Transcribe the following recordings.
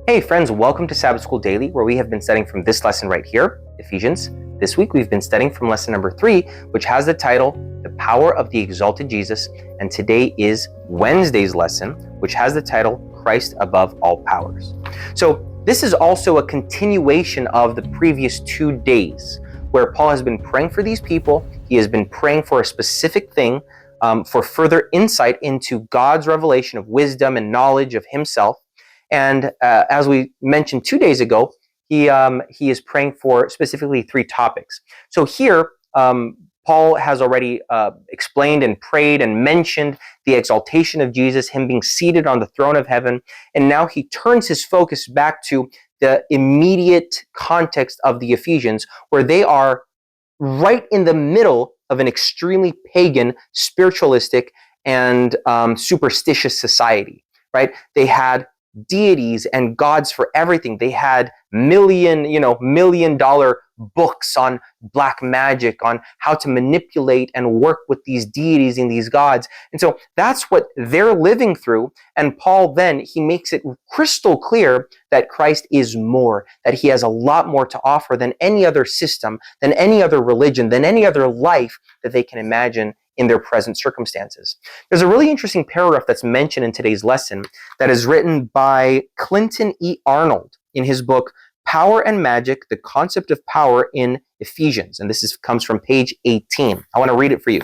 Hey friends, welcome to Sabbath School Daily, where we have been studying from this lesson right here, Ephesians. This week we've been studying from lesson number 3, which has the title, The Power of the Exalted Jesus, and today is Wednesday's lesson, which has the title, Christ Above All Powers. So this is also a continuation of the previous 2 days, where Paul has been praying for these people. He has been praying for a specific thing, for further insight into God's revelation of wisdom and knowledge of himself. And as we mentioned 2 days ago, he is praying for specifically 3 topics. So here, Paul has already explained and prayed and mentioned the exaltation of Jesus, him being seated on the throne of heaven. And now he turns his focus back to the immediate context of the Ephesians, where they are right in the middle of an extremely pagan, spiritualistic, and superstitious society, right? They had deities and gods for everything. They had million-dollar books on black magic, on how to manipulate and work with these deities and these gods. And so that's what they're living through. And Paul then, he makes it crystal clear that Christ is more, that he has a lot more to offer than any other system, than any other religion, than any other life that they can imagine in their present circumstances. There's a really interesting paragraph that's mentioned in today's lesson that is written by Clinton E. Arnold in his book, Power and Magic, The Concept of Power in Ephesians. And this comes from page 18. I want to read it for you.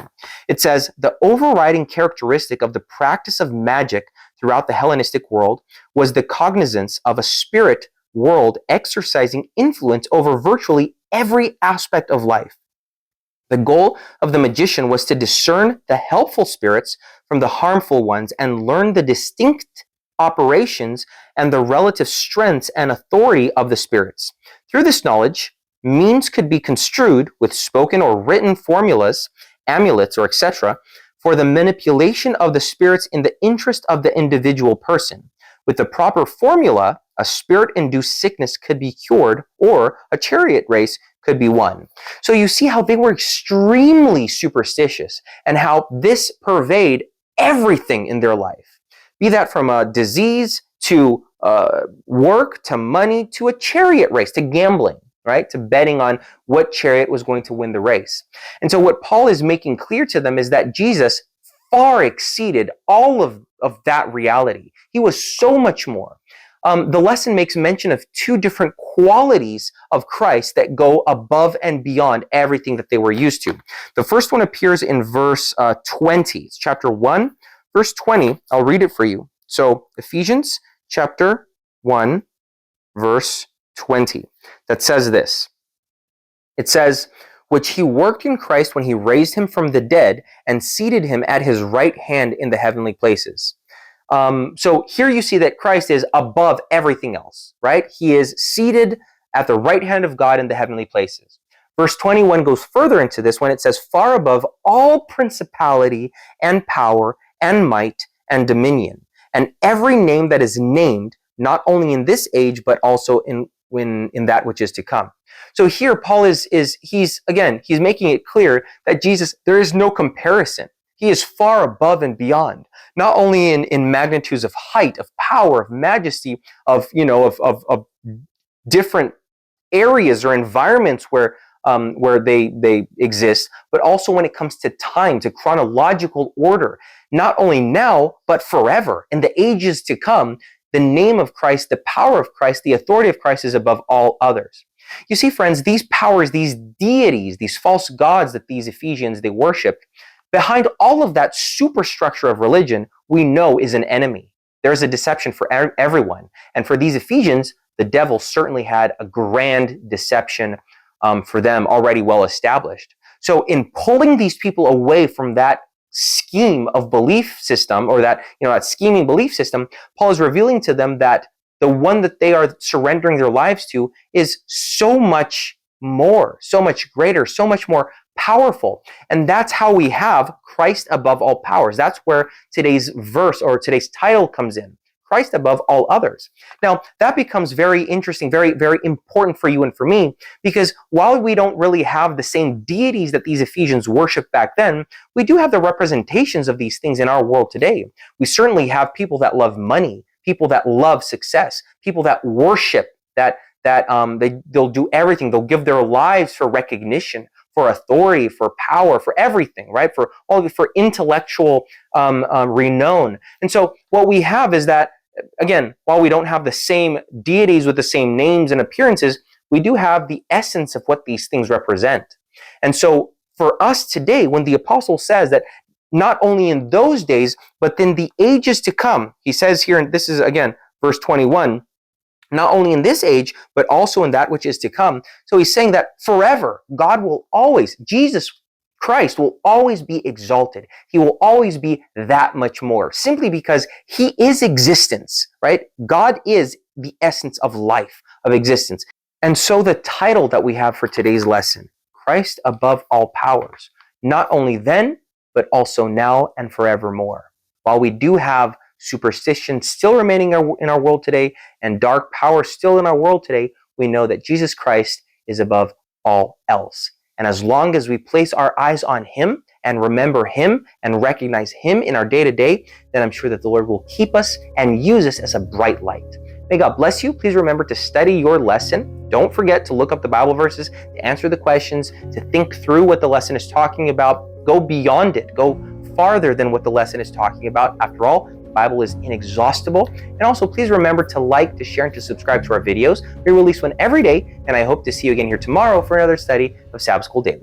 It says, the overriding characteristic of the practice of magic throughout the Hellenistic world was the cognizance of a spirit world exercising influence over virtually every aspect of life. The goal of the magician was to discern the helpful spirits from the harmful ones and learn the distinct operations and the relative strengths and authority of the spirits. Through this knowledge, means could be construed with spoken or written formulas, amulets, or etc., for the manipulation of the spirits in the interest of the individual person. With the proper formula, a spirit-induced sickness could be cured, or a chariot race could be won. So you see how they were extremely superstitious and how this pervaded everything in their life. Be that from a disease to work to money to a chariot race to gambling, right? To betting on what chariot was going to win the race. And so what Paul is making clear to them is that Jesus far exceeded all of that reality. He was so much more. The lesson makes mention of 2 different qualities of Christ that go above and beyond everything that they were used to. The first one appears in verse 20. It's chapter 1, verse 20. I'll read it for you. So Ephesians chapter 1, verse 20. That says this. It says, which he worked in Christ when he raised him from the dead and seated him at his right hand in the heavenly places. So here you see that Christ is above everything else, right? He is seated at the right hand of God in the heavenly places. Verse 21 goes further into this when it says, far above all principality and power and might and dominion, and every name that is named, not only in this age, but also in that which is to come. So here Paul he's making it clear that Jesus, there is no comparison. He is far above and beyond, not only in magnitudes of height, of power, of majesty, of different areas or environments where they exist, but also when it comes to time, to chronological order, not only now, but forever, in the ages to come. The name of Christ, the power of Christ, the authority of Christ is above all others. You see, friends, these powers, these deities, these false gods that these Ephesians, they worshiped, behind all of that superstructure of religion, we know is an enemy. There's a deception for everyone. And for these Ephesians, the devil certainly had a grand deception for them already well established. So in pulling these people away from that scheme of belief system, or that scheming belief system, Paul is revealing to them that the one that they are surrendering their lives to is so much more, so much greater, so much more powerful. And that's how we have Christ above all powers. That's where today's verse or today's title comes in. Christ above all others. Now, that becomes very interesting, very, very important for you and for me, because while we don't really have the same deities that these Ephesians worshiped back then, we do have the representations of these things in our world today. We certainly have people that love money, people that love success, people that worship, they'll do everything. They'll give their lives for recognition, for authority, for power, for everything, right? For intellectual renown. And so what we have is that, again, while we don't have the same deities with the same names and appearances, we do have the essence of what these things represent. And so for us today, when the apostle says that not only in those days, but in the ages to come, he says here, and this is again, verse 21, not only in this age, but also in that which is to come. So he's saying that forever, God will always, Jesus Christ will always be exalted. He will always be that much more, simply because he is existence, right? God is the essence of life, of existence. And so the title that we have for today's lesson, Christ above all powers, not only then, but also now and forevermore. While we do have superstition still remaining in our world today, and dark power still in our world today, we know that Jesus Christ is above all else. And as long as we place our eyes on him and remember him and recognize him in our day-to-day, then I'm sure that the Lord will keep us and use us as a bright light. May God bless you. Please remember to study your lesson. Don't forget to look up the Bible verses, to answer the questions, to think through what the lesson is talking about. Go beyond it. Go farther than what the lesson is talking about. After all, the Bible is inexhaustible. And also, please remember to like, to share, and to subscribe to our videos. We release one every day, and I hope to see you again here tomorrow for another study of Sabbath School Daily.